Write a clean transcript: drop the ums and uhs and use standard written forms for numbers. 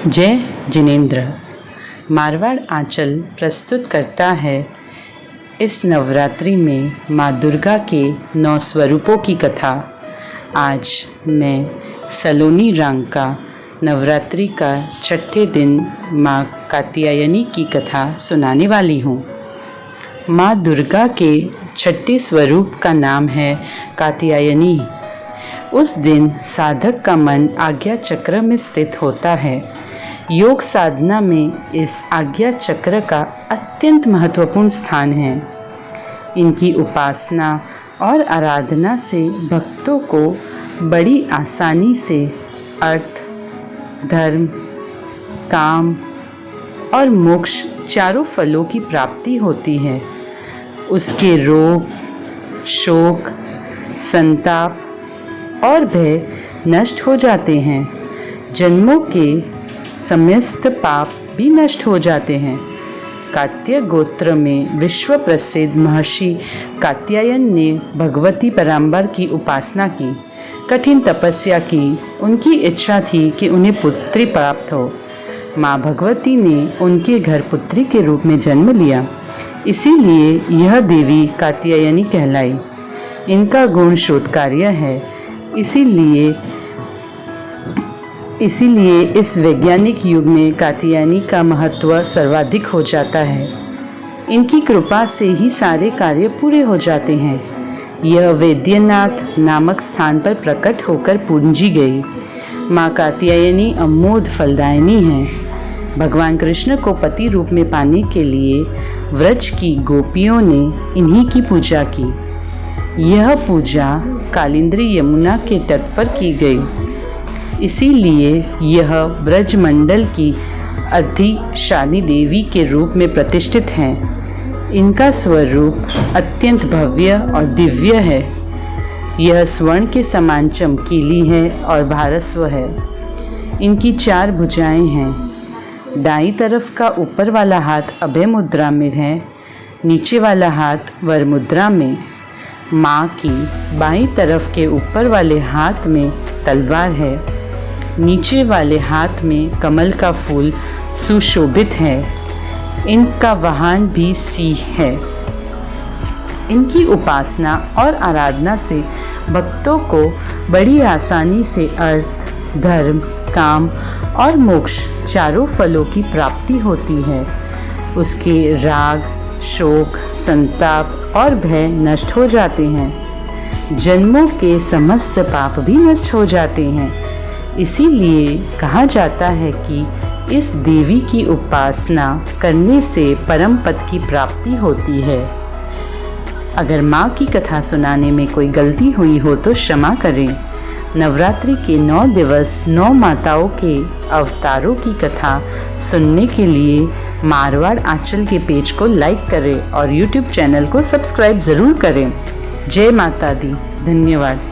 जय जिनेंद्र। मारवाड़ आंचल प्रस्तुत करता है इस नवरात्रि में माँ दुर्गा के 9 स्वरूपों की कथा। आज मैं सलोनी रांका नवरात्रि का छठे दिन माँ कात्यायनी की कथा सुनाने वाली हूँ। माँ दुर्गा के छठे स्वरूप का नाम है कात्यायनी। उस दिन साधक का मन आज्ञा चक्र में स्थित होता है। योग साधना में इस आज्ञा चक्र का अत्यंत महत्वपूर्ण स्थान है। इनकी उपासना और आराधना से भक्तों को बड़ी आसानी से अर्थ, धर्म, काम और मोक्ष चारों फलों की प्राप्ति होती है। उसके रोग, शोक, संताप और भय नष्ट हो जाते हैं। जन्मों के समस्त पाप भी नष्ट हो जाते हैं। कात्य गोत्र में विश्व प्रसिद्ध महर्षि कात्यायन ने भगवती परांबर की उपासना की, कठिन तपस्या की। उनकी इच्छा थी कि उन्हें पुत्री प्राप्त हो। माँ भगवती ने उनके घर पुत्री के रूप में जन्म लिया, इसीलिए यह देवी कात्यायनी कहलाई। इनका गुण शोधकार्य है, इसीलिए इस वैज्ञानिक युग में कात्यायनी का महत्व सर्वाधिक हो जाता है। इनकी कृपा से ही सारे कार्य पूरे हो जाते हैं। यह वैद्यनाथ नामक स्थान पर प्रकट होकर पूजी गई। माँ कात्यायनी अमोघ फलदायिनी है। भगवान कृष्ण को पति रूप में पाने के लिए व्रज की गोपियों ने इन्हीं की पूजा की। यह पूजा कालिंदी यमुना के तट पर की गई, इसीलिए यह ब्रजमंडल की अधिशाली देवी के रूप में प्रतिष्ठित हैं। इनका स्वरूप अत्यंत भव्य और दिव्य है। यह स्वर्ण के समान चमकीली है और भारस्व है। इनकी 4 भुजाएं हैं। दाईं तरफ का ऊपर वाला हाथ अभय मुद्रा में है, नीचे वाला हाथ वर मुद्रा में। माँ की बाईं तरफ के ऊपर वाले हाथ में तलवार है, नीचे वाले हाथ में कमल का फूल सुशोभित है। इनका वाहन भी सिंह है। इनकी उपासना और आराधना से भक्तों को बड़ी आसानी से अर्थ, धर्म, काम और मोक्ष चारों फलों की प्राप्ति होती है। उसके राग, शोक, संताप और भय नष्ट हो जाते हैं। जन्मों के समस्त पाप भी नष्ट हो जाते हैं। इसीलिए कहा जाता है कि इस देवी की उपासना करने से परम पद की प्राप्ति होती है। अगर माँ की कथा सुनाने में कोई गलती हुई हो तो क्षमा करें। नवरात्रि के 9 दिवस 9 माताओं के अवतारों की कथा सुनने के लिए मारवाड़ आंचल के पेज को लाइक करें और YouTube चैनल को सब्सक्राइब ज़रूर करें। जय माता दी। धन्यवाद।